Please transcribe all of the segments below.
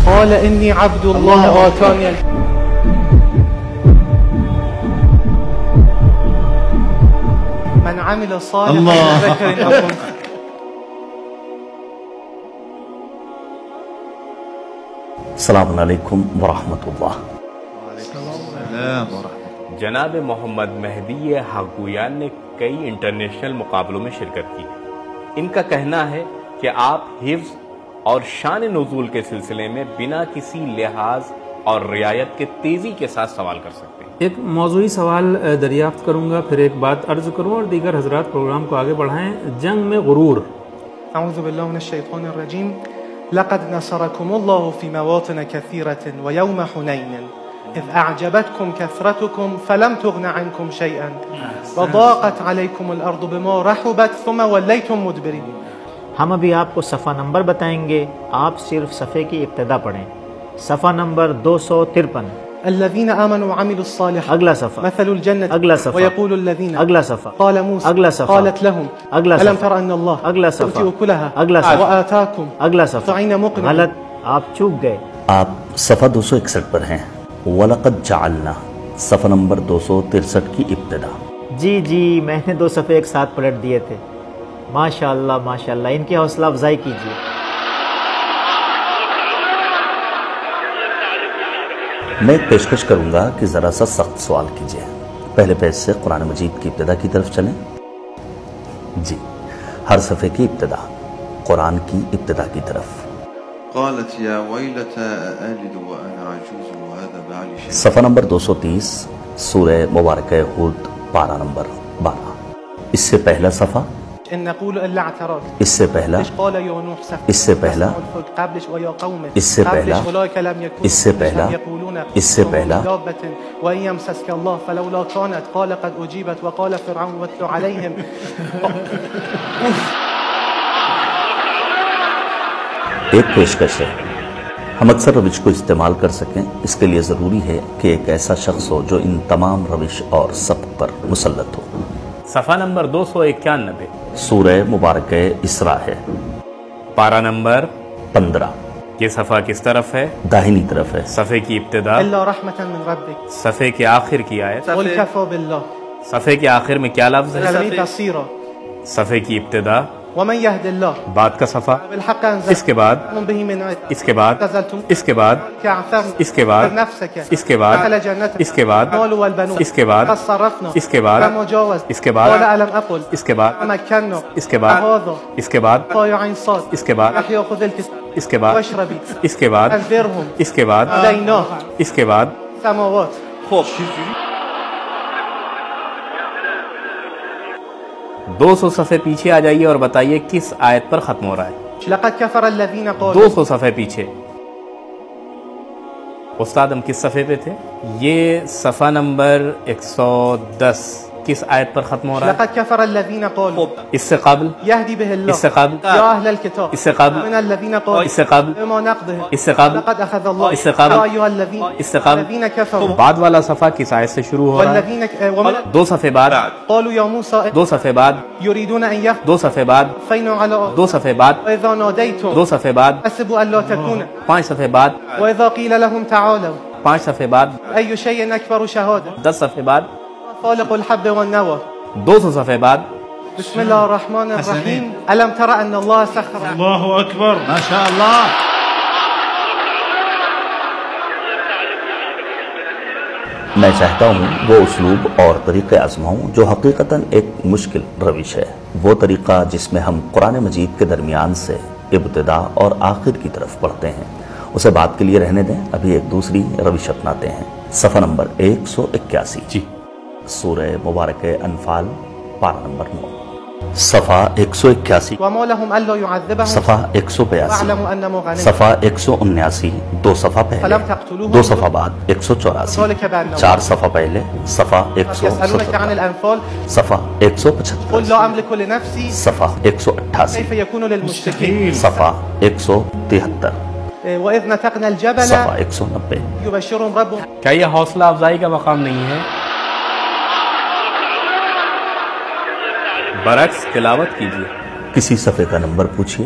قال إني عبد الله آتاني من عمل صالحا من ذكر أو أنثى. السلام علیکم ورحمۃ اللہ۔ جناب محمد مہدی حقگویان نے کئی انٹرنیشنل مقابلوں میں شرکت کی ہے۔ ان کا کہنا ہے کہ آپ حفظ اور شان نزول کے سلسلے میں بنا کسی لحاظ اور رعایت کے تیزی کے ساتھ سوال کر سکتے ہیں۔ ایک موضوعی سوال دریافت کروں گا، پھر ایک بات عرض کروں اور دیگر حضرات پروگرام کو آگے بڑھائیں۔ جنگ میں غرور۔ اعوذ باللہ من الشیطان الرجیم۔ لقد نصركم الله في مواطن كثيرة ويوم حنين إذ أعجبتكم كثرتكم فلم تغن عنكم شيئا وضاقت عليكم الأرض بما رحبت ثم وليتم مدبرين۔ ہم ابھی آپ کو صفحہ نمبر بتائیں گے، آپ صرف صفحے کی ابتدا پڑھیں۔ صفحہ نمبر 253۔ الذين آمنوا وعملوا الصالحات اگلا صفحہ، مثل الجنة اگلا صفحہ، ويقول الذين اگلا صفحہ، قال موسى اگلا صفحہ، قالت لهم اگلا ألم صفحہ، تر أن الله اگلا صفحہ، تؤتي أكلها اگلا صفحہ، وآتاكم اگلا صفحہ، طعين مقنع۔ غلط، آپ چوک گئے۔ آپ صفحہ 261 پر ہیں۔ وَلَقَدْ جَعَلْنَا، صفحہ نمبر 263 کی ابتدا۔ جی میں نے 2 صفحے ایک ساتھ پلٹ دیے تھے۔ ماشاءاللہ ماشاءاللہ، ان کی حوصلہ افزائی کیجیے۔ میں ایک پیشکش کروں گا کہ ذرا سا سخت سوال کیجیے۔ پہلے پیج سے قرآن مجید کی ابتدا کی طرف چلیں۔ جی، ہر صفحے کی ابتدا قرآن کی ابتدا کی طرف۔ قالت یا ویلتا آلد وانا عجوز وهذا بعلی شیخ۔ صفحہ نمبر 230، سورہ مبارکہ ہود، پارہ نمبر 12۔ اس سے پہلا صفحہ، إن نقول إلا اعتراض، اس سے پہلا، قبلش قال يا نوح سفر، اس سے پہلا، قبلش ويا قوم، اس سے پہلا، قبلش أولئك لم يكونوا، اس سے پہلا، يقولون اس سے پہلا، دابة وإن يمسسك الله فلولا كانت قال قد أجيبت وقال فرعون واتل عليهم۔ ایک پیشکش ہے، ہم اکثر روش کو استعمال کر سکیں، اس کے لیے ضروری ہے کہ ایک ایسا شخص ہو جو ان تمام روش اور سبق پر مسلط ہو۔ صفحہ نمبر 291، سورہ مبارکہ اسراء ہے، پارہ نمبر 15۔ یہ صفحہ کس طرف ہے؟ داہنی طرف ہے۔ صفحے کی ابتدا، إلا رحمة من ربك، صفحے کے آخر کی آیت، قل كفى بالله صفحے کے آخر میں کیا لفظ ہے؟ سميع بصيرا، صفحے کی ابتدا، ومن يهد الله بعد کا صفحہ، بالحق اس أنزل کے بعد، به من عند، اس کے بعد، اعتزلتم اس کے بعد، كعثرنا اس کے بعد، نفسك اس کے بعد، دخل جنتك اس کے بعد، المال والبنون اس کے بعد، قد صرفنا اس کے بعد، كما جاوز اس کے بعد، قال ألم أقل اس کے بعد، مكنا اس کے بعد، هذا اس کے بعد، طايع عين صاد اس کے بعد، يحيى خذ الكتاب اس کے بعد، واشربي اس کے بعد، أنذرهم اس کے بعد، علينا اس کے بعد۔ سماوات۔ دو سو صفحے پیچھے آ جائیے اور بتائیے کس آیت پر ختم ہو رہا ہے؟ لقد كفر الذين قالوا 200 صفحے پیچھے۔ استاد ہم کس صفحے پہ تھے؟ یہ صفحہ نمبر 110 کس آیت پر ختم ہو رہا ہے؟ لقد كفر الذين قالوا اس سے قبل، يهدي به الله اس سے قبل، يا أهل الكتاب اس سے قبل، من الذين قالوا اس سے قبل، بما نقضهم اس سے قبل، لقد أخذ الله اس سے قبل، يا أيها الذين اس سے قبل، الذين كفروا بعد والا صفحہ کس آیت سے شروع ہو رہا ہے؟ والذين ومن 2 صفحے بعد، قالوا يا موسى 2 صفحے بعد، يريدون أن 2 صفحے بعد، يخفينوا على 2 صفحے بعد، وإذا ناديتم 2 صفحے بعد، حسبوا أن لا تكون 5 صفحے بعد، وإذا قيل لهم تعالوا 5 صفحے بعد، أي شيء أكبر شهادة 10 صفحے بعد، خالق الحب والنوى 200 صفحے بعد۔ بسم الله الرحمن الرحيم ألم تر أن الله سخر اللہ اکبر، ماشاء اللہ۔ میں چاہتا ہوں وہ اسلوب اور طریقہ آزماؤں جو حقیقتاً ایک مشکل روش ہے، وہ طریقہ جس میں ہم قرآن مجید کے درمیان سے ابتدا اور آخر کی طرف پڑھتے ہیں، اسے بات کے لیے رہنے دیں۔ ابھی ایک دوسری روش اپناتے ہیں۔ صفحہ نمبر 181، جی، سورہ مبارکہ انفال، پارہ نمبر 9۔ صفحہ 181، وما لهم ألا يعذبهم صفحہ 182، واعلموا أنما غنمتم صفحہ 179، 2 صفحہ پہلے، فلم تقتلوهم 2 صفحہ بعد، 184، ذلك بأنهم 4 صفحہ پہلے، صفحہ يسألونك عن 177، الأنفال صفحہ قل 175، لا أملك لنفسي صفحہ 188، كيف يكون للمشركين صفحہ 173، وإذ نتقنا الجبل صفحہ 190۔ يبشرهم ربهم کیا یہ حوصلہ افزائی کا مقام نہیں ہے؟ برعکس تلاوت کیجیے۔ کسی صفحے کا نمبر پوچھئے،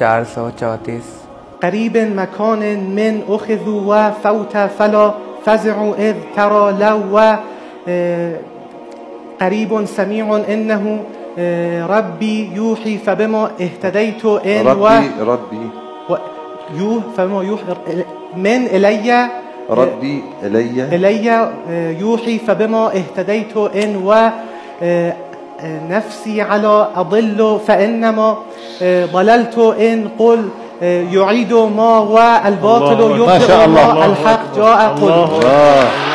434। قريب مكان من أخذوا وفوت فلا فزعوا إذ ترى لو قريب سميع إنه ربي يوحي فبما اهتديت إن ربي فبما يوحي من إلي ربي إلي يوحي فبما اهتديت إن نفسي على أضل فإنما ضللت إن قل يعيد ما والباطل يبطل ما الحق جاء قل.